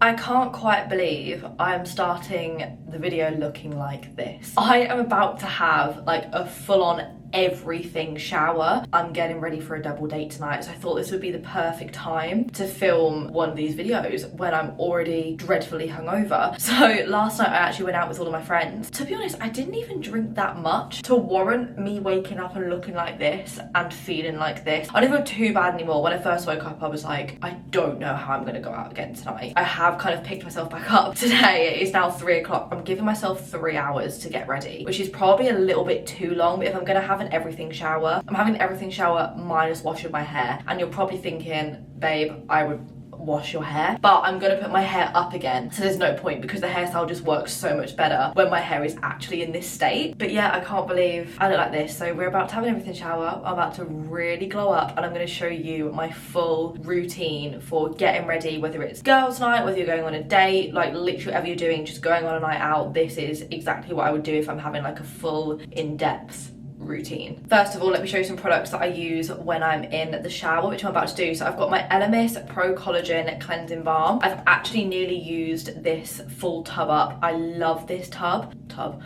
I can't quite believe I'm starting the video looking like this. I am about to have like a full-on everything shower. I'm getting ready for a double date tonight, so I thought this would be the perfect time to film one of these videos when I'm already dreadfully hungover. So last night I actually went out with all of my friends. To be honest, I didn't even drink that much to warrant me waking up and looking like this and feeling like this. I don't feel too bad anymore. When I first woke up, I was like, I don't know how I'm gonna go out again tonight. I have kind of picked myself back up. Today it is now 3 o'clock. I'm giving myself 3 hours to get ready, which is probably a little bit too long, but if I'm gonna have an everything shower, I'm having an everything shower minus washing my hair. And you're probably thinking, babe, I would wash your hair, but I'm gonna put my hair up again, so there's no point because the hairstyle just works so much better when my hair is actually in this state. But yeah, I can't believe I look like this. So we're about to have an everything shower. I'm about to really glow up, and I'm going to show you my full routine for getting ready, whether it's girls' night, whether you're going on a date, like literally whatever you're doing, just going on a night out. This is exactly what I would do if I'm having like a full in-depth routine. First of all, let me show you some products that I use when I'm in the shower, which I'm about to do. So I've got my Elemis Pro-Collagen Cleansing Balm. I've actually nearly used this full tub up. I love this tub.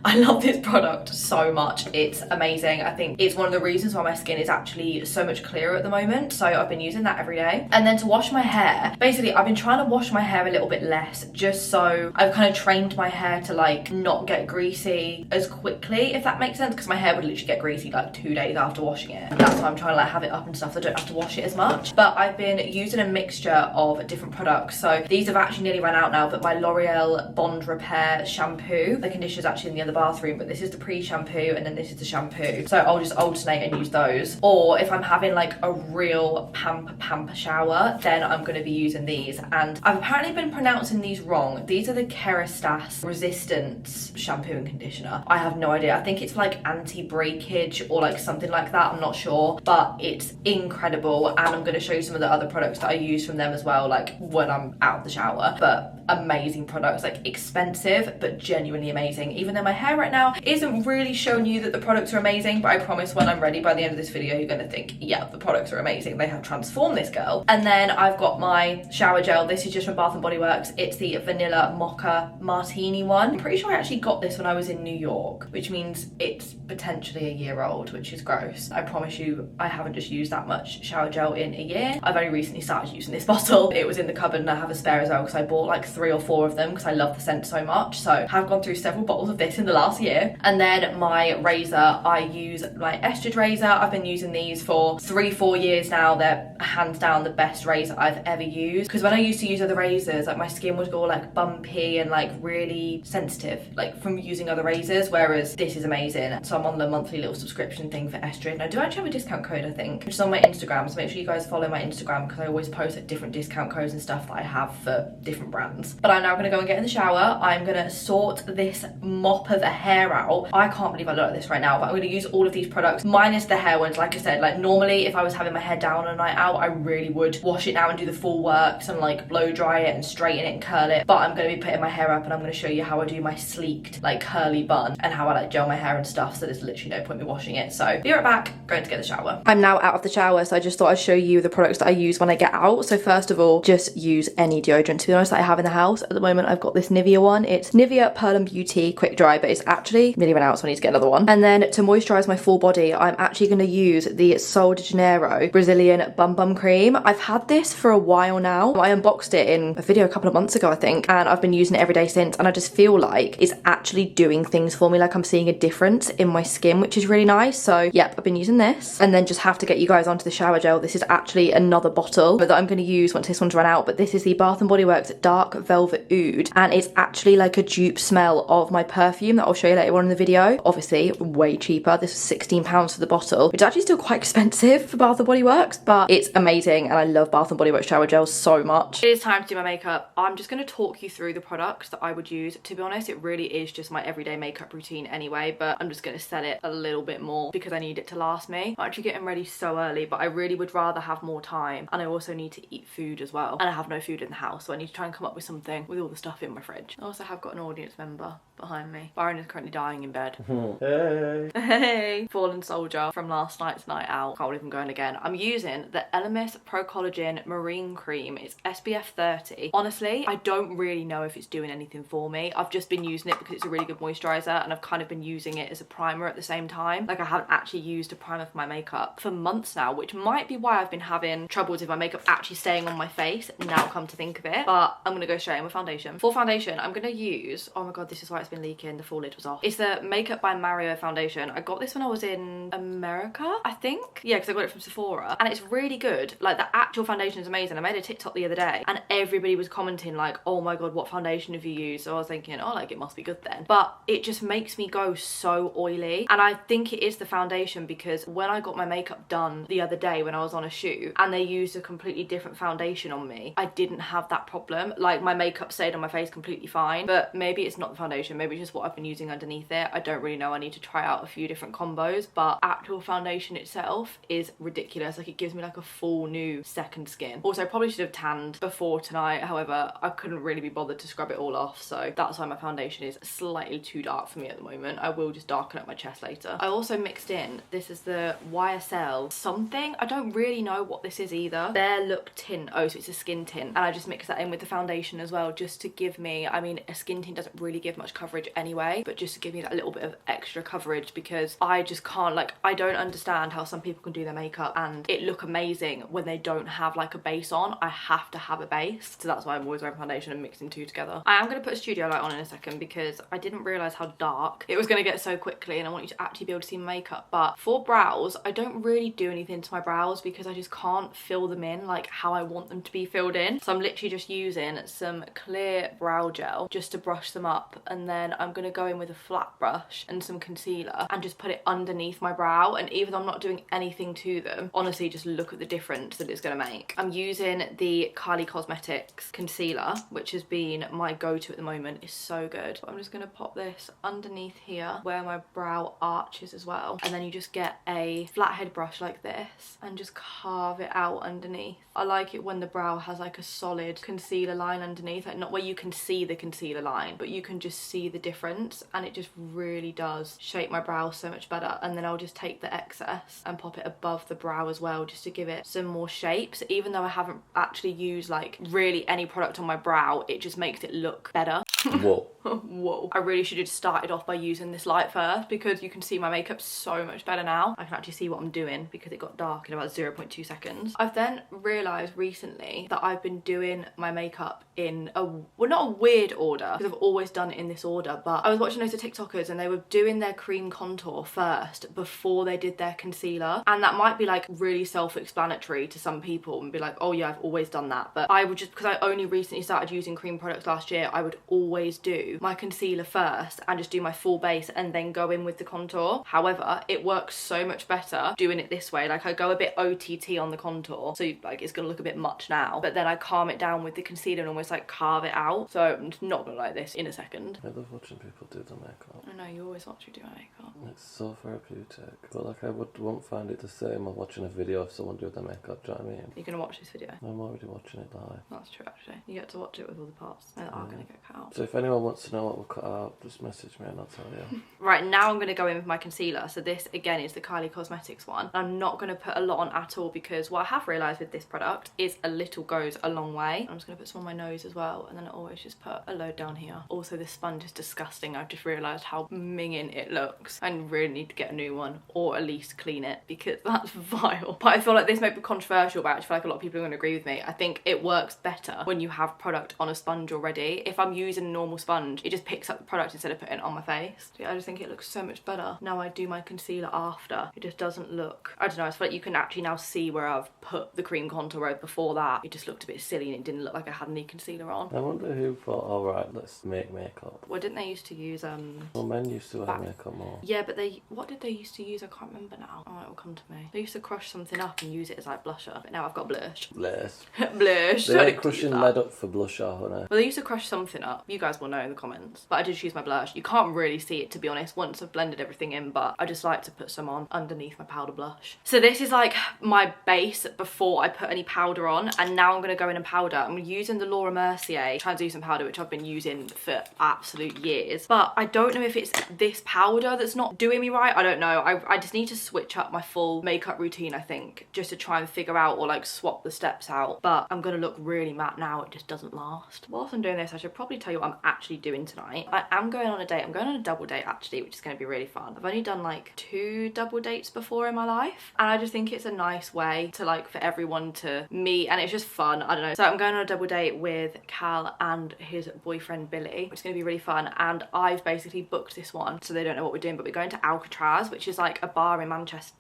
I love this product so much. It's amazing. I think it's one of the reasons why my skin is actually so much clearer at the moment. So I've been using that every day. And then to wash my hair, basically I've been trying to wash my hair a little bit less, just so I've kind of trained my hair to like not get greasy as quickly, if that makes sense, because my hair would literally get greasy like 2 days after washing it. That's why I'm trying to like have it up and stuff so I don't have to wash it as much. But I've been using a mixture of different products. So these have actually nearly run out now, but my L'Oreal Bond Repair shampoo, the conditioner's actually in the other bathroom, but this is the pre-shampoo and then this is the shampoo. So I'll just alternate and use those. Or if I'm having like a real pamper shower, then I'm going to be using these. And I've apparently been pronouncing these wrong. These are the Kérastase Resistance shampoo and conditioner. I have no idea. I think it's like anti-breakage or like something like that. I'm not sure, but it's incredible. And I'm going to show you some of the other products that I use from them as well, like when I'm out of the shower. But amazing products, like expensive but genuinely amazing. Even though my hair right now isn't really showing you that the products are amazing, but I promise when I'm ready by the end of this video you're gonna think, yeah, the products are amazing, they have transformed this girl. And then I've got my shower gel. This is just from Bath & Body Works. It's the vanilla mocha martini one. I'm pretty sure I actually got this when I was in New York, which means it's potentially a year old, which is gross. I promise you I haven't just used that much shower gel in a year. I've only recently started using this bottle. It was in the cupboard and I have a spare as well because I bought like 3 or 4 of them because I love the scent so much. So I've gone through several bottles of this in the last year. And then my razor, I use my Estage razor. I've been using these for 3-4 years now. They're hands down the best razor I've ever used, because when I used to use other razors, like my skin would go like bumpy and like really sensitive like from using other razors, whereas this is amazing. So I'm on the monthly little subscription thing for Estage, and I do actually have a discount code, I think, which is on my Instagram, so make sure you guys follow my Instagram because I always post like different discount codes and stuff that I have for different brands. But I'm now going to go and get in the shower. I'm going to sort this mop of a hair out. I can't believe I look like this right now, but I'm going to use all of these products minus the hair ones. Like I said, like normally if I was having my hair down on a night out, I really would wash it now and do the full works and like blow dry it and straighten it and curl it. But I'm going to be putting my hair up and I'm going to show you how I do my sleeked like curly bun and how I like gel my hair and stuff, so there's literally no point me washing it. So be right back, going to get the shower. I'm now out of the shower, so I just thought I'd show you the products that I use when I get out. So first of all, just use any deodorant, to be honest, that I have in the house. At the moment I've got this Nivea one. It's Nivea Pearl and Beauty Quick Dry, but it's actually nearly run out, so I need to get another one. And then to moisturize my full body, I'm actually going to use the Sol de Janeiro Brazilian Bum Cream. I've had this for a while now. I unboxed it in a video a couple of months ago, I think, and I've been using it every day since, and I just feel like it's actually doing things for me, like I'm seeing a difference in my skin, which is really nice. So yep, I've been using this. And then just have to get you guys onto the shower gel. This is actually another bottle that I'm going to use once this one's run out, but this is the Bath & Body Works Dark Velvet Oud, and it's actually like a dupe smell of my perfume that I'll show you later on in the video. Obviously way cheaper. This was £16 for the bottle, which is actually still quite expensive for Bath & Body Works, but it's amazing and I love Bath & Body Works shower gels so much. It is time to do my makeup. I'm just going to talk you through the products that I would use. To be honest, it really is just my everyday makeup routine anyway, but I'm just going to set it a little little bit more because I need it to last me. I'm actually getting ready so early, but I really would rather have more time, and I also need to eat food as well, and I have no food in the house, so I need to try and come up with something with all the stuff in my fridge. I also have got an audience member behind me. Byron is currently dying in bed. Hey! Hey! Fallen soldier from last night's night out. Can't believe I'm going again. I'm using the Elemis Pro-Collagen Marine Cream. It's SPF 30. Honestly, I don't really know if it's doing anything for me. I've just been using it because it's a really good moisturiser, and I've kind of been using it as a primer at the same time. Like, I haven't actually used a primer for my makeup for months now, which might be why I've been having troubles with my makeup actually staying on my face, now come to think of it. But I'm gonna go straight in with foundation. For foundation, I'm gonna use, oh my god, this is why it's been leaking, the full lid was off. It's the Makeup by Mario foundation. I got this when I was in America, I think. Yeah, because I got it from Sephora, and it's really good. Like, the actual foundation is amazing. I made a TikTok the other day, and everybody was commenting like, oh my god, what foundation have you used? So I was thinking, oh, like, it must be good then. But it just makes me go so oily, and I think it is the foundation, because when I got my makeup done the other day when I was on a shoot and they used a completely different foundation on me, I didn't have that problem. Like, my makeup stayed on my face completely fine, but maybe it's not the foundation, maybe it's just what I've been using underneath it. I don't really know. I need to try out a few different combos, but actual foundation itself is ridiculous. Like, it gives me like a full new second skin. Also, I probably should have tanned before tonight, however I couldn't really be bothered to scrub it all off, so that's why my foundation is slightly too dark for me at the moment. I will just darken up my chest later. I also mixed in, this is the YSL something, I don't really know what this is either. Bare Look Tint, oh, so it's a skin tint, and I just mixed that in with the foundation as well, just to give me, I mean, a skin tint doesn't really give much coverage anyway, but just to give me that little bit of extra coverage, because I just can't, like, I don't understand how some people can do their makeup and it look amazing when they don't have like a base on. I have to have a base, so that's why I'm always wearing foundation and mixing two together. I am going to put a studio light on in a second because I didn't realise how dark it was going to get so quickly, and I want you to actually be able to see my makeup. But for brows, I don't really do anything to my brows because I just can't fill them in like how I want them to be filled in. So I'm literally just using some clear brow gel just to brush them up, and then I'm going to go in with a flat brush and some concealer and just put it underneath my brow. And even though I'm not doing anything to them, honestly, just look at the difference that it's going to make. I'm using the Kylie Cosmetics concealer, which has been my go-to at the moment. It's so good. I'm just going to pop this underneath here where my brow arches as well, and then you just get a flathead brush like this and just carve it out underneath. I like it when the brow has like a solid concealer line underneath, like not where you can see the concealer line, but you can just see the difference, and it just really does shape my brow so much better. And then I'll just take the excess and pop it above the brow as well, just to give it some more shape. So even though I haven't actually used like really any product on my brow, it just makes it look better. Whoa. Whoa. I really should have started off by using this light first, because you can see my makeup so much better now. I can actually see what I'm doing because it got dark in about 0.2 seconds. I've then realised recently that I've been doing my makeup in a, well, not a weird order, because I've always done it in this order, but I was watching loads of TikTokers and they were doing their cream contour first before they did their concealer, and that might be like really self-explanatory to some people and be like, oh yeah, I've always done that. But I would just, because I only recently started using cream products last year, I would always do my concealer first and just do my full base and then go in with the contour. However, it works so much better doing it this way. Like, I go a bit OTT on the contour, so like it's gonna look a bit much now, but then I calm it down with the concealer and almost like carve it out. So I'm just not gonna like this in a second. I love watching people do their makeup. I know, you always watch me do my makeup. It's so therapeutic, but like I won't find it the same as watching a video of someone do their makeup. Do you know what I mean? You're gonna watch this video? I'm already watching it live. That's true, actually. You get to watch it with all the parts that are gonna get cut out. So if anyone wants to know what we'll cut out, just message me and I'll tell you. Right, now I'm gonna go in with my concealer. So this again is the Kylie Cosmetics one. I'm not gonna put a lot on at all, because what I have realised with this product is a little goes a long way. I'm just gonna put some on my nose as well, and then I always just put a load down here. Also, this sponge is disgusting. I've just realised how minging it looks. I really need to get a new one, or at least clean it, because that's vile. But I feel like this might be controversial, but I actually feel like a lot of people are gonna agree with me. I think it works better when you have product on a sponge already. If I'm using a normal sponge, it just picks up the product instead of putting it on my face. So yeah, I just think it looks so much better. Now I do my concealer after, it just doesn't look, I don't know, I feel like you can actually now see where I've put the cream contour, where before that it just looked a bit silly and it didn't look like I had any concealer on. I wonder who thought, alright, let's make makeup. Well, didn't they used to use Well, men used to wear makeup more. Yeah, but what did they used to use? I can't remember now. Oh, it will come to me. They used to crush something up and use it as like blusher, but now I've got blush. Bless. Blush. They ain't crushing lead up for blusher, honey. Well, they used to crush something up. You guys will know in the comments, but I did choose my blush. You can't really see it, to be honest, once I've blended everything in, but I just like to put some on underneath my powder blush. So this is like my base before I put any powder on, and now I'm going to go in and powder. I'm using the Laura Mercier translucent powder, which I've been using for absolute years, but I don't know if it's this powder that's not doing me right. I don't know. I just need to switch up my full makeup routine, I think, just to try and figure out, or like swap the steps out, but I'm gonna look really matte now. It just doesn't last. Whilst I'm doing this, I should probably tell you what I'm actually doing tonight. I am going on a date. I'm going on a double date actually, which is going to be really fun. I've only done like 2 double dates before in my life, and I just think it's a nice way to like for everyone to meet, and it's just fun. I don't know. So I'm going on a double date with Cal and his boyfriend Billy, which is going to be really fun, and I've basically booked this one so they don't know what we're doing, but we're going to Alcatraz, which is like a bar in Manchester.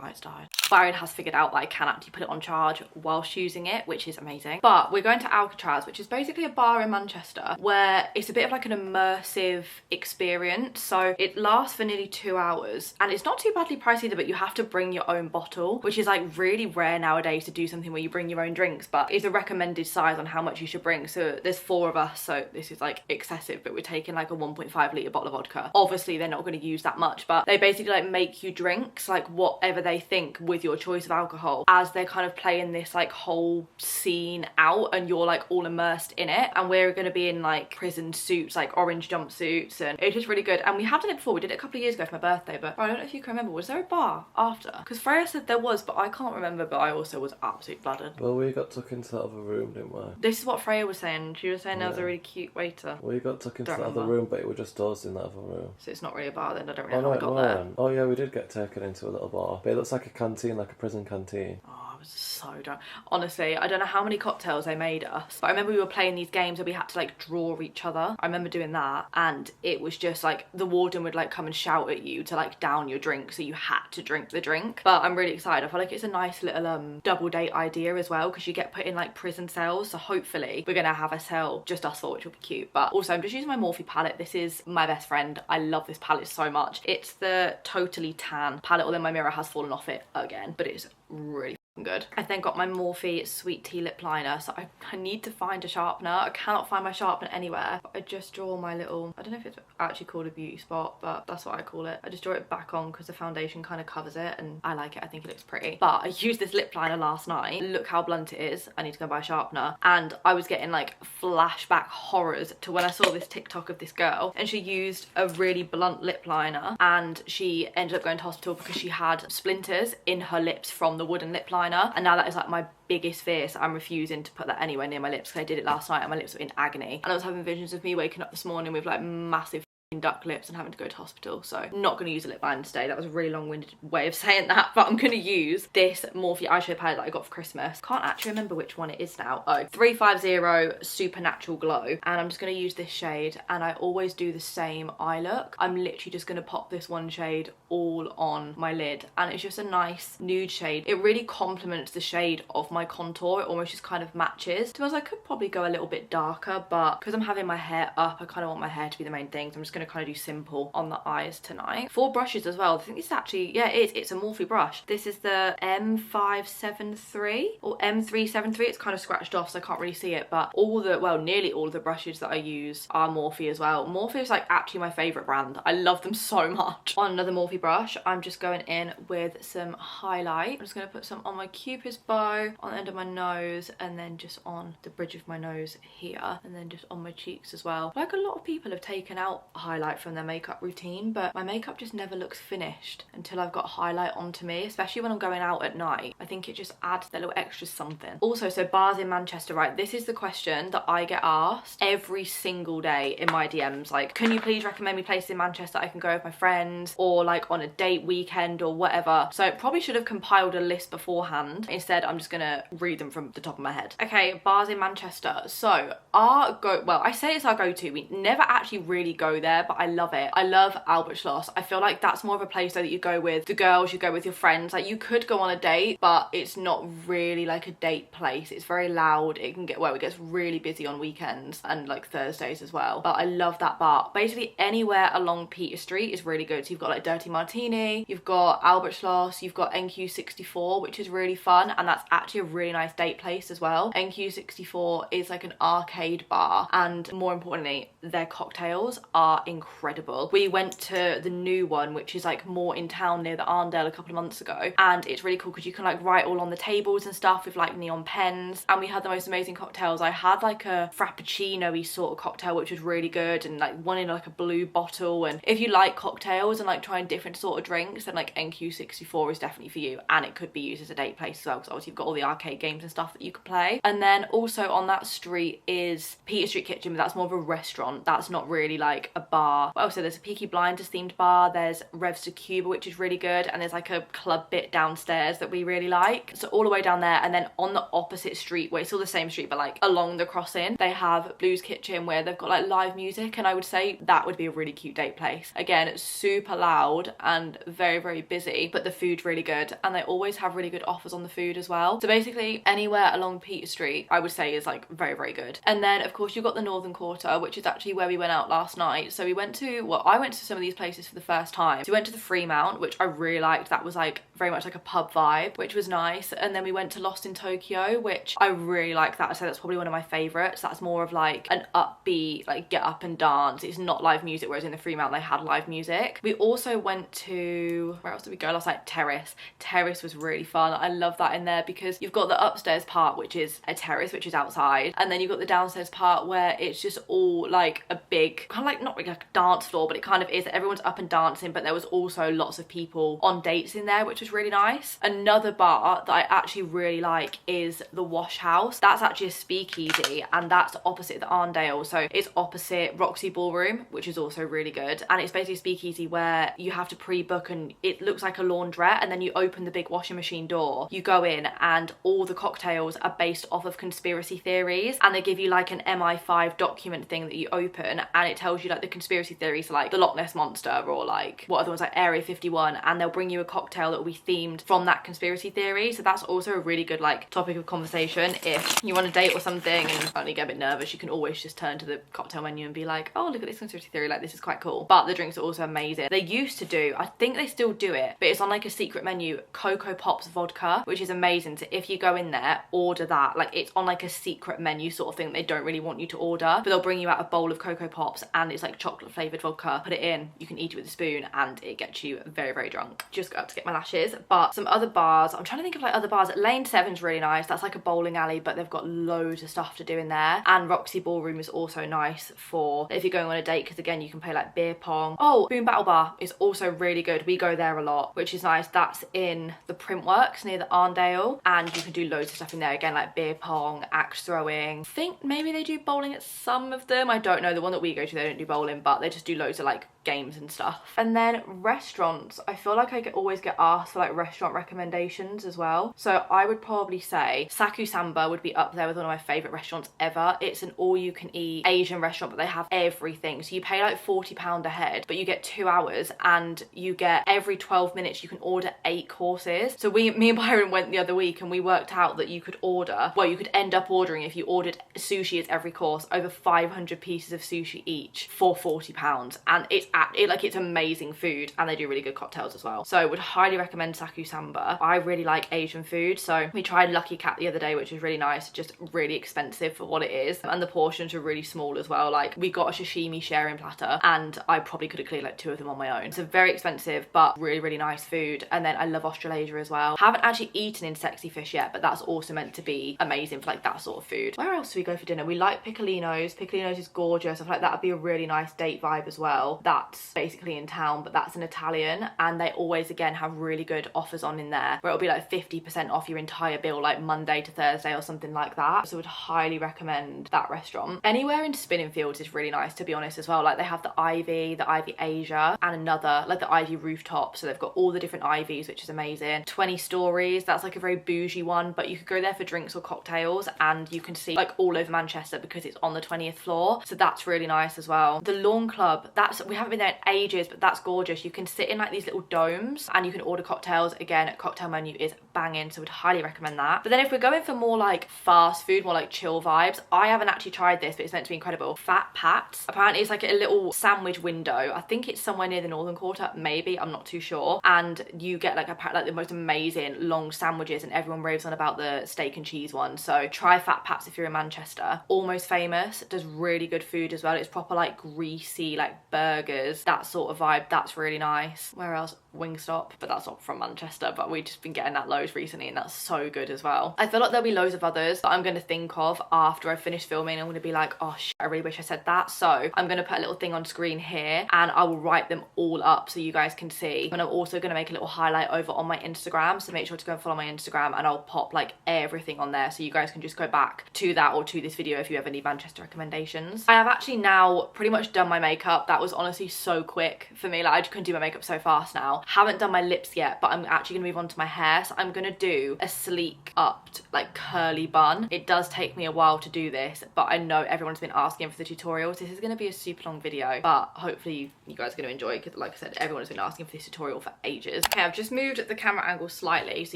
Lights died. Byron has figured out that I can actually put it on charge whilst using it, which is amazing. But we're going to Alcatraz, which is basically a bar in Manchester where it's a bit of like an immersive experience. So it lasts for nearly 2 hours, and it's not too badly priced either, but you have to bring your own bottle, which is like really rare nowadays to do something where you bring your own drinks, but it's a recommended size on how much you should bring. So there's 4 of us, so this is like excessive, but we're taking like a 1.5 litre bottle of vodka. Obviously they're not going to use that much, but they basically like make you drinks like whatever they think with your choice of alcohol, as they're kind of playing this like whole scene out, and you're like all immersed in it. And we're going to be in like prison suits, like orange jumpsuits, and it's just really good. And we have done it before. We did it a couple of years ago for my birthday, but I don't know if you can remember, was there a bar after? Because Freya said there was, but I can't remember. But I also was absolutely blooded. Well, we got took into that other room, didn't we? This is what Freya was saying. She was saying there was a really cute waiter. We got took into that other room, but it was just us in that other room. So it's not really a bar then. I don't really know no, how I got there. Oh yeah, we did get taken into a little bar, but it looks like a canteen, like a prison canteen. Oh, I was so drunk. Honestly, I don't know how many cocktails they made us, but I remember we were playing these games where we had to like draw each other. I remember doing that, and it was just like the warden would like come and shout at you to like down your drink, so you had to drink the drink. But I'm really excited. I feel like it's a nice little double date idea as well, because you get put in like prison cells, so hopefully we're gonna have a cell just us 4, which will be cute. But also I'm just using my Morphe palette. This is my best friend. I love this palette so much. It's the Totally Tan palette, although my mirror has fallen off it again, but it's really good. I then got my Morphe Sweet Tea lip liner, so I need to find a sharpener. I cannot find my sharpener anywhere, but I just draw my little, I don't know if it's actually called a beauty spot, but that's what I call it. I just draw it back on because the foundation kind of covers it, and I like it. I think it looks pretty. But I used this lip liner last night. Look how blunt it is. I need to go buy a sharpener, and I was getting like flashback horrors to when I saw this TikTok of this girl, and she used a really blunt lip liner, and she ended up going to hospital because she had splinters in her lips from the wooden lip liner. And now that is like my biggest fear, so I'm refusing to put that anywhere near my lips, because I did it last night and my lips were in agony, and I was having visions of me waking up this morning with like massive duck lips and having to go to hospital. So I'm not going to use a lip liner today. That was a really long-winded way of saying that, but I'm going to use this Morphe eyeshadow palette that I got for Christmas. Can't actually remember which one it is now. Oh, 350 Supernatural Glow, and I'm just going to use this shade, and I always do the same eye look. I'm literally just going to pop this one shade all on my lid, and it's just a nice nude shade. It really complements the shade of my contour. It almost just kind of matches. To be honest, I could probably go a little bit darker, but because I'm having my hair up, I kind of want my hair to be the main thing, so I'm just going to kind of do simple on the eyes tonight. 4 brushes as well. I think this is actually, yeah, it's a Morphe brush. This is the M573 or M373. It's kind of scratched off, so I can't really see it, but nearly all of the brushes that I use are Morphe as well. Morphe is like actually my favorite brand. I love them so much. On another Morphe brush, I'm just going in with some highlight. I'm just going to put some on my Cupid's bow, on the end of my nose, and then just on the bridge of my nose here, and then just on my cheeks as well. Like a lot of people have taken out highlight from their makeup routine, but my makeup just never looks finished until I've got highlight onto me, especially when I'm going out at night. I think it just adds that little extra something. Also, so bars in Manchester, right? This is the question that I get asked every single day in my DMs. Like, can you please recommend me places in Manchester I can go with my friends, or like on a date weekend or whatever? So probably should have compiled a list beforehand. Instead, I'm just gonna read them from the top of my head. Okay, bars in Manchester. So I say it's our go-to. We never actually really go there but I love it. I love Albert Schloss. I feel like that's more of a place though that you go with the girls, you go with your friends. Like you could go on a date, but it's not really like a date place. It's very loud. It can get, well, it gets really busy on weekends and like Thursdays as well. But I love that bar. Basically anywhere along Peter Street is really good. So you've got like Dirty Martini, you've got Albert Schloss, you've got NQ64, which is really fun, and that's actually a really nice date place as well. NQ64 is like an arcade bar, and more importantly, their cocktails are incredible. We went to the new one, which is like more in town near the Arndale a couple of months ago, and it's really cool because you can like write all on the tables and stuff with like neon pens, and we had the most amazing cocktails. I had like a frappuccino-y sort of cocktail, which was really good, and like one in like a blue bottle. And if you like cocktails and like trying different sort of drinks, then like NQ64 is definitely for you, and it could be used as a date place as well, because obviously you've got all the arcade games and stuff that you can play. And then also on that street is Peter Street Kitchen, but that's more of a restaurant. That's not really like a bar. Well, so there's a Peaky Blinders themed bar, there's Revs to Cuba, which is really good, and there's like a club bit downstairs that we really like. So all the way down there, and then on the opposite street, where it's all the same street but like along the crossing, they have Blues Kitchen, where they've got like live music, and I would say that would be a really cute date place. Again, it's super loud and very, very busy, but the food's really good, and they always have really good offers on the food as well. So basically anywhere along Peter Street I would say is like very, very good. And then of course you've got the Northern Quarter, which is actually where we went out last night. So we went to, well, I went to some of these places for the first time. So we went to the Fremount, which I really liked. That was like very much like a pub vibe, which was nice. And then we went to Lost in Tokyo, which I really like that. I'd say that's probably one of my favorites. That's more of like an upbeat, like get up and dance. It's not live music, whereas in the Fremount they had live music. We also went to, where else did we go last night? Terrace. Terrace was really fun. I love that in there because you've got the upstairs part, which is a terrace, which is outside, and then you've got the downstairs part where it's just all like a big kind of like, not really like a dance floor, but it kind of is. Everyone's up and dancing, but there was also lots of people on dates in there, which was really nice. Another bar that I actually really like is the Wash House. That's actually a speakeasy, and that's opposite the Arndale, so it's opposite Roxy Ballroom, which is also really good. And it's basically a speakeasy where you have to pre-book, and it looks like a laundrette, and then you open the big washing machine door, you go in, and all the cocktails are based off of conspiracy theories, and they give you like an MI5 document thing that you open, and it tells you like the conspiracy theories, like the Loch Ness Monster, or like what other ones, like Area 51, and they'll bring you a cocktail that will be themed from that conspiracy theory. So that's also a really good like topic of conversation if you want a date or something and suddenly get a bit nervous. You can always just turn to the cocktail menu and be like, oh, look at this conspiracy theory, like this is quite cool. But the drinks are also amazing. They used to do, I think they still do it, but it's on like a secret menu, Cocoa Pops vodka, which is amazing. So if you go in there, order that, like it's on like a secret menu sort of thing. They don't really want you to order, but they'll bring you out a bowl of Cocoa Pops, and it's like chocolate flavored vodka. Put it in, you can eat it with a spoon, and it gets you very, very drunk. Just go up to get my lashes. But some other bars, I'm trying to think of like other bars. Lane 7's really nice. That's like a bowling alley, but they've got loads of stuff to do in there. And Roxy Ballroom is also nice for if you're going on a date, because again you can play like beer pong. Oh, Boom Battle Bar is also really good. We go there a lot, which is nice. That's in the Printworks near the Arndale, and you can do loads of stuff in there, again like beer pong, axe throwing. I think maybe they do bowling at some of them, I don't know. The one that we go to, they don't do bowling, but they just do loads of like games and stuff. And then restaurants, I feel like I always get asked for like restaurant recommendations as well. So I would probably say Saku Samba would be up there with one of my favorite restaurants ever. It's an all-you-can-eat Asian restaurant, but they have everything. So you pay like £40 a head, but you get 2 hours, and you get every 12 minutes you can order 8 courses. So me and Byron went the other week, and we worked out that you could order, well, you could end up ordering, if you ordered sushi as every course, over 500 pieces of sushi each for £40, and it's amazing food, and they do really good cocktails as well. So I would highly recommend Saku Samba. I really like Asian food, so we tried Lucky Cat the other day, which was really nice, just really expensive for what it is, and the portions are really small as well. Like we got a sashimi sharing platter, and I probably could have cleared like 2 of them on my own. So very expensive, but really, really nice food. And then I love Australasia as well. Haven't actually eaten in Sexy Fish yet, but that's also meant to be amazing for like that sort of food. Where else do we go for dinner? We like Piccolino's. Piccolino's is gorgeous. I feel like that would be a really nice date vibe as well. That that's basically in town, but that's an Italian, and they always again have really good offers on in there where it'll be like 50% off your entire bill, like Monday to Thursday or something like that. So I would highly recommend that restaurant. Anywhere in Spinningfields is really nice, to be honest, as well. Like they have the Ivy Asia, and another like the Ivy rooftop, so they've got all the different Ivies, which is amazing. 20 Stories, that's like a very bougie one, but you could go there for drinks or cocktails, and you can see like all over Manchester because it's on the 20th floor, so that's really nice as well. The Lawn Club, we haven't been there in ages, but that's gorgeous. You can sit in like these little domes and you can order cocktails. Again, cocktail menu is banging, so would highly recommend that. But then if we're going for more like fast food, more like chill vibes, I haven't actually tried this, but it's meant to be incredible. Fat Pat's, apparently it's like a little sandwich window. I think it's somewhere near the Northern Quarter, maybe, I'm not too sure, and you get like the most amazing long sandwiches, and everyone raves on about the steak and cheese one. So try Fat Pat's if you're in Manchester. Almost Famous does really good food as well. It's proper like greasy like burgers, that sort of vibe. That's really nice. Where else? Wingstop, but that's not from Manchester, but we've just been getting that loads recently, and that's so good as well. I feel like there'll be loads of others that I'm going to think of after I finish filming. I'm going to be like, oh shit, I really wish I said that. So I'm going to put a little thing on screen here and I will write them all up so you guys can see. And I'm also going to make a little highlight over on my Instagram, so make sure to go and follow my Instagram, and I'll pop like everything on there so you guys can just go back to that or to this video if you ever need Manchester recommendations. I have actually now pretty much done my makeup. That was honestly so quick for me, like I just couldn't do my makeup so fast now. Haven't done my lips yet, but I'm actually gonna move on to my hair. So I'm gonna do a sleek upped like curly bun. It does take me a while to do this, but I know everyone's been asking for the tutorials. This is gonna be a super long video, but hopefully you guys are gonna enjoy it, because like I said, everyone's been asking for this tutorial for ages. Okay, I've just moved the camera angle slightly so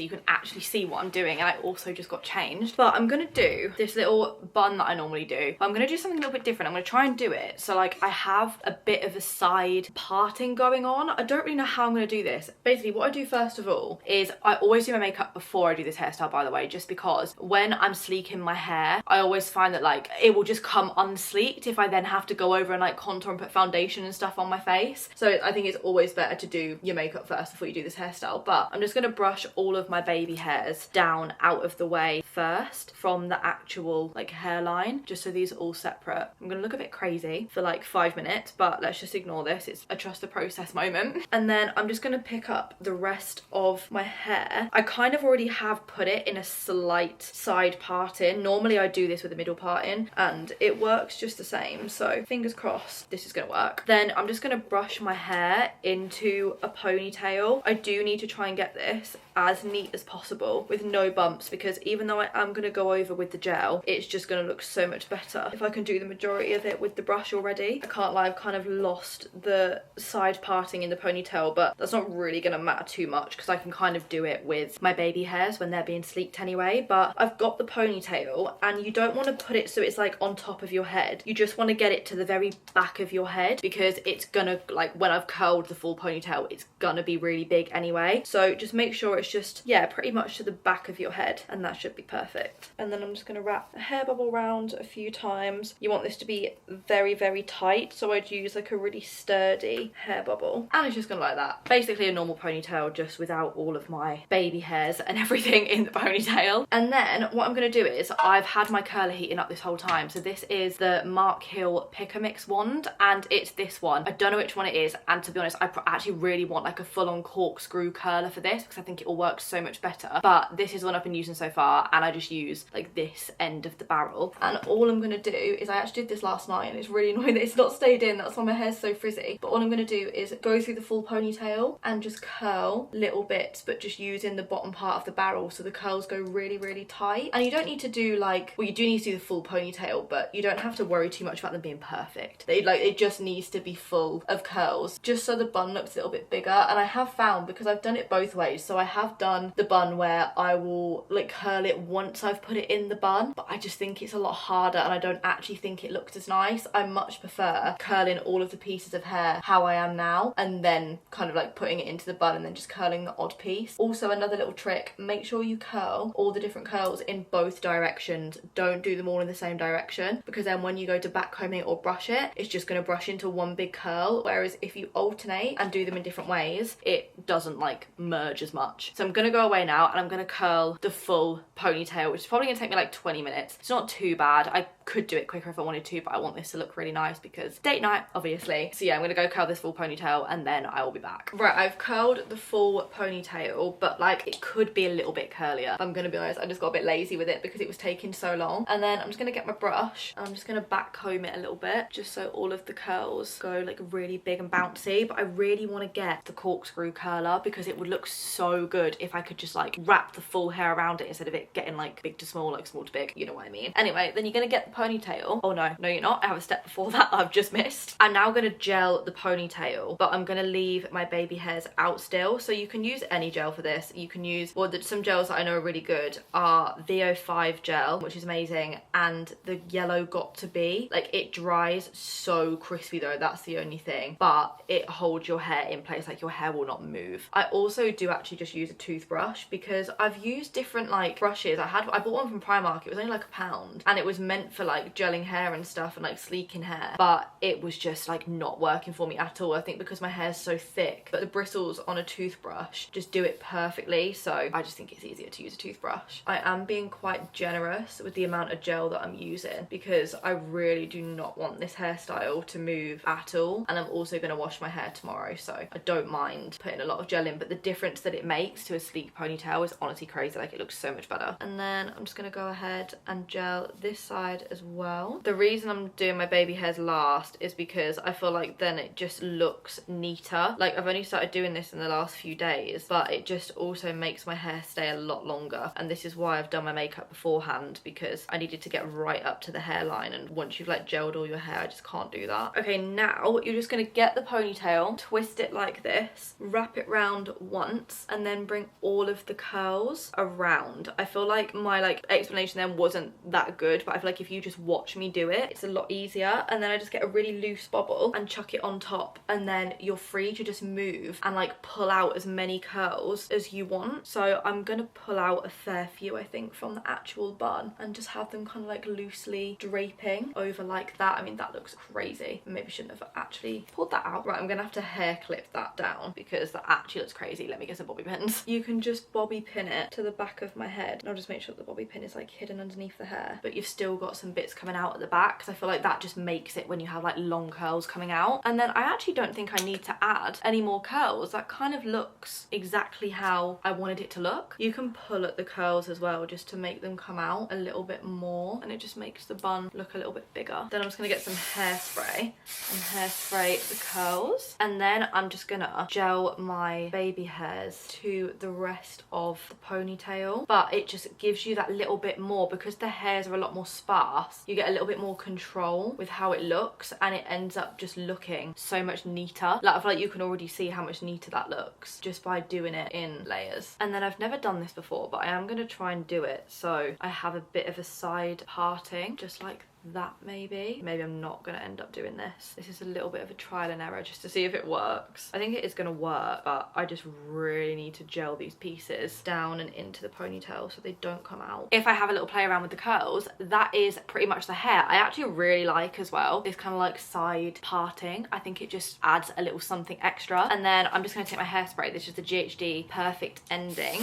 you can actually see what I'm doing, and I also just got changed. But I'm gonna do this little bun that I normally do, but I'm gonna do something a little bit different. I'm gonna try and do it so like I have a bit of a side parting going on. I don't really know how I'm gonna do this. Basically what I do first of all is I always do my makeup before I do this hairstyle, by the way, just because when I'm sleeking my hair, I always find that like it will just come unsleeked if I then have to go over and like contour and put foundation and stuff on my face. So I think it's always better to do your makeup first before you do this hairstyle. But I'm just gonna brush all of my baby hairs down out of the way first from the actual like hairline, just so these are all separate. I'm gonna look a bit crazy for like 5 minutes, but let's just ignore this. It's a trust the process moment. And then I'm just gonna pick up the rest of my hair. I kind of already have put it in a slight side part in. Normally I do this with a middle part in, and it works just the same, so fingers crossed this is gonna work. Then I'm just gonna brush my hair into a ponytail. I do need to try and get this as neat as possible with no bumps, because even though I am gonna go over with the gel, it's just gonna look so much better if I can do the majority of it with the brush already. I can't lie, I've kind of lost the side parting in the ponytail, but that's not really gonna matter too much because I can kind of do it with my baby hairs when they're being sleeked anyway. But I've got the ponytail, and you don't want to put it so it's like on top of your head. You just want to get it to the very back of your head, because it's gonna, like when I've curled the full ponytail, it's gonna be really big anyway. So just make sure it's just, yeah, pretty much to the back of your head, and that should be perfect. And then I'm just gonna wrap a hair bubble round a few times. You want this to be very, very tight, so I'd use like a really sturdy hair bubble, and it's just gonna like that. Basically a normal ponytail, just without all of my baby hairs and everything in the ponytail. And then what I'm gonna do is, I've had my curler heating up this whole time, so this is the Mark Hill Pick a Mix wand, and it's this one. I don't know which one it is, and to be honest, I actually really want like a full-on corkscrew curler for this, because I think it will work so much better. But this is one I've been using so far, and I just use like this end of the barrel. And all I'm gonna do is, I actually did this last night and it's really annoying that it's not stayed in, that's why my hair's so frizzy. But all I'm gonna do is go through the full ponytail and just curl little bits, but just using the bottom part of the barrel so the curls go really, really tight. And you don't need to do like, well, you do need to do the full ponytail, but you don't have to worry too much about them being perfect. It just needs to be full of curls, just so the bun looks a little bit bigger. And I have found, because I've done it both ways, so I have done the bun where I will like curl it once I've put it in the bun, but I just think it's a lot harder and I don't actually think it looks as nice. I much prefer curling all of the pieces of hair how I am now, and then kind of like putting it into the bun and then just curling the odd piece. Also, another little trick, make sure you curl all the different curls in both directions. Don't do them all in the same direction, because then when you go to back comb it or brush it, it's just going to brush into one big curl. Whereas if you alternate and do them in different ways, it doesn't like merge as much. So I'm going to go away now and I'm going to curl the full ponytail, which is probably going to take me like 20 minutes. It's not too bad. I could do it quicker if I wanted to, but I want this to look really nice because date night, obviously. So yeah, I'm gonna go curl this full ponytail and then I will be back. Right, I've curled the full ponytail, but like it could be a little bit curlier. I'm gonna be honest, I just got a bit lazy with it because it was taking so long. And then I'm just gonna get my brush and I'm just gonna back comb it a little bit just so all of the curls go like really big and bouncy. But I really want to get the corkscrew curler because it would look so good if I could just like wrap the full hair around it instead of it getting like big to small, like small to big, you know what I mean. Anyway, then you're gonna get the ponytail. Oh no, you're not. I have a step before that I've just missed. I'm now gonna gel the ponytail, but I'm gonna leave my baby hairs out still. So you can use any gel for this. You can use, well, some gels that I know are really good are VO5 gel, which is amazing, and the yellow got to be. Like, it dries so crispy though, that's the only thing, but it holds your hair in place, like your hair will not move. I also do actually just use a toothbrush because I've used different like brushes. I bought one from Primark, it was only like £1 and it was meant for like gelling hair and stuff and like sleeking hair, but it was just like not working for me at all. I think because my hair's so thick, but the bristles on a toothbrush just do it perfectly, so I just think it's easier to use a toothbrush. I am being quite generous with the amount of gel that I'm using because I really do not want this hairstyle to move at all, and I'm also going to wash my hair tomorrow, so I don't mind putting a lot of gel in, but the difference that it makes to a sleek ponytail is honestly crazy. Like, it looks so much better. And then I'm just going to go ahead and gel this side as well. The reason I'm doing my baby hairs last is because I feel like then it just looks neater. Like, I've only started doing this in the last few days, but it just also makes my hair stay a lot longer, and this is why I've done my makeup beforehand, because I needed to get right up to the hairline, and once you've like gelled all your hair, I just can't do that. Okay, now you're just going to get the ponytail, twist it like this, wrap it round once, and then bring all of the curls around. I feel like my like explanation then wasn't that good, but I feel like if you just watch me do it, it's a lot easier. And then I just get a really loose bobble and chuck it on top, and then you're free to just move and like pull out as many curls as you want. So I'm gonna pull out a fair few, I think, from the actual bun and just have them kind of like loosely draping over like that. I mean, that looks crazy. Maybe I shouldn't have actually pulled that out. Right, I'm gonna have to hair clip that down because that actually looks crazy. Let me get some bobby pins. You can just bobby pin it to the back of my head, and I'll just make sure that the bobby pin is like hidden underneath the hair, but you've still got some bits coming out at the back, because I feel like that just makes it when you have like long curls coming out. And then I actually don't think I need to add any more curls. That kind of looks exactly how I wanted it to look. You can pull at the curls as well just to make them come out a little bit more, and it just makes the bun look a little bit bigger. Then I'm just gonna get some hairspray and hairspray the curls, and then I'm just gonna gel my baby hairs to the rest of the ponytail. But it just gives you that little bit more, because the hairs are a lot more sparse, you get a little bit more control with how it looks, and it ends up just looking so much neater. Like, I feel like you can already see how much neater that looks just by doing it in layers. And then I've never done this before, but I am going to try and do it so I have a bit of a side parting, just like that. Maybe I'm not gonna end up doing this. This is a little bit of a trial and error just to see if it works. I think it is gonna work, but I just really need to gel these pieces down and into the ponytail so they don't come out. If I have a little play around with the curls, that is pretty much the hair. I actually really like as well this kind of like side parting. I think it just adds a little something extra. And then I'm just gonna take my hairspray. This is the GHD Perfect Ending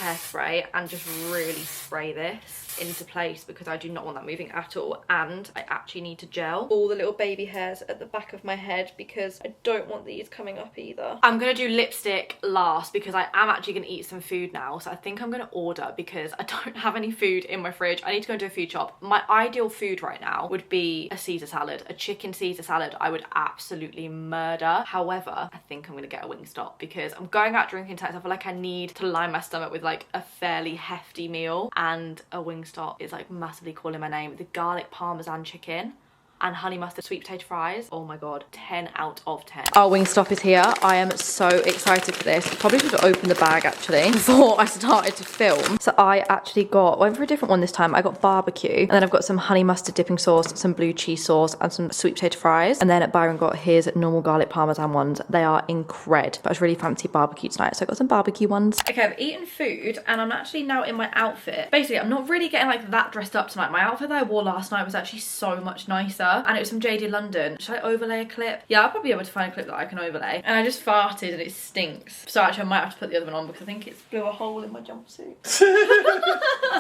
hairspray, and just really spray this into place because I do not want that moving at all. And I actually need to gel all the little baby hairs at the back of my head because I don't want these coming up either. I'm gonna do lipstick last because I am actually gonna eat some food now, so I think I'm gonna order because I don't have any food in my fridge. I need to go into a food shop. My ideal food right now would be a Caesar salad, a chicken Caesar salad. I would absolutely murder. However, I think I'm gonna get a Wingstop because I'm going out drinking tonight, so I feel like I need to line my stomach with like a fairly hefty meal, and a Wingstop is like massively calling my name. The garlic parmesan chicken and honey mustard sweet potato fries, oh my god, 10 out of 10. Our Wingstop is here. I am so excited for this. Probably should have opened the bag actually before I started to film. So I actually went for a different one this time. I got barbecue, and then I've got some honey mustard dipping sauce, some blue cheese sauce, and some sweet potato fries. And then Byron got his normal garlic parmesan ones. They are incredible, but I was really fancy barbecue tonight, so I got some barbecue ones. Okay, I've eaten food and I'm actually now in my outfit. Basically, I'm not really getting like that dressed up tonight. My outfit that I wore last night was actually so much nicer. picture and it was from JD London. Should I overlay a clip? Yeah, I'll probably be able to find a clip that I can overlay. And I just farted and it stinks. So actually I might have to put the other one on because I think it's blew a hole in my jumpsuit.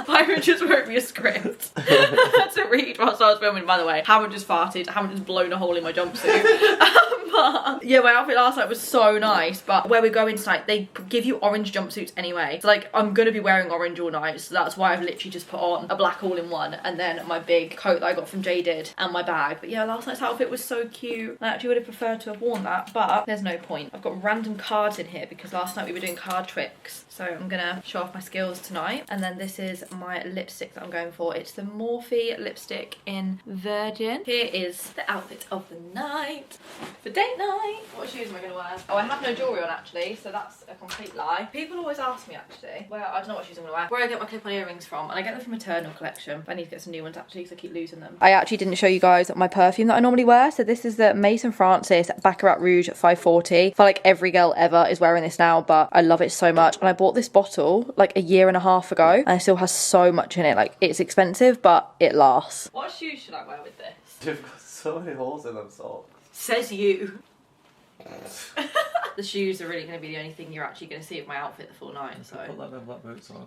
Byron just wrote me a script to read whilst I was filming. By the way, haven't just farted, haven't just blown a hole in my jumpsuit. But yeah, my outfit last night was so nice, but where we're going tonight, they give you orange jumpsuits anyway. So like, I'm gonna be wearing orange all night, so that's why I've literally just put on a black all-in-one and then my big coat that I got from JD and my bag. But yeah, last night's outfit was so cute. I actually would have preferred to have worn that, but there's no point. I've got random cards in here because last night we were doing card tricks. So I'm gonna show off my skills tonight. And then this is my lipstick that I'm going for. It's the Morphe lipstick in Virgin. Here is the outfit of the night for date night. What shoes am I gonna wear? Oh, I have no jewellery on actually, so that's a complete lie. People always ask me actually, where I don't know what shoes I'm gonna wear, where I get my clip-on earrings from, and I get them from Eternal Collection. But I need to get some new ones actually because I keep losing them. I actually didn't show you guys my perfume that I normally wear. So this is the Maison Francis Baccarat Rouge 540. I feel like every girl ever is wearing this now, but I love it so much. And I bought this bottle like a year and a half ago and it still has so much in it. Like, it's expensive, but it lasts. What shoes should I wear with this? You've got so many holes in them socks. Says you. The shoes are really going to be the only thing you're actually going to see of my outfit the full night, so. Put like them black boots on.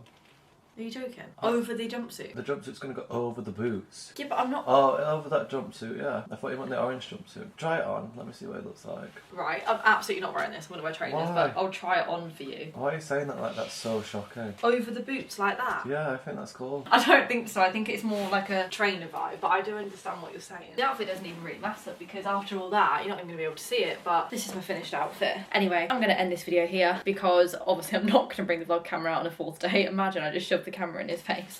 Are you joking? Over the jumpsuit? The jumpsuit's going to go over the boots. Yeah, but I'm not... Oh, over that jumpsuit, yeah. I thought you meant the orange jumpsuit. Try it on. Let me see what it looks like. Right, I'm absolutely not wearing this. I'm going to wear trainers, but I'll try it on for you. Why are you saying that like that's so shocking? Over the boots like that? Yeah, I think that's cool. I don't think so. I think it's more like a trainer vibe, but I do understand what you're saying. The outfit doesn't even really matter because after all that, you're not even going to be able to see it, but this is my finished outfit. Anyway, I'm going to end this video here because obviously I'm not going to bring the vlog camera out on a 4th date. Imagine I just shoved the camera in his face.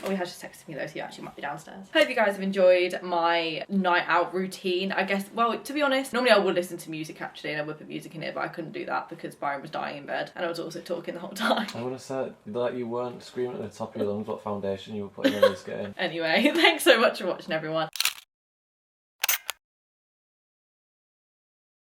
Oh, he has just texted me though, so he actually might be downstairs. Hope you guys have enjoyed my night out routine. I guess, well, to be honest, normally I would listen to music actually and I would put music in it, but I couldn't do that because Byron was dying in bed and I was also talking the whole time. I would have said that you weren't screaming at the top of your lungs what foundation you were putting on this game. Anyway, thanks so much for watching everyone.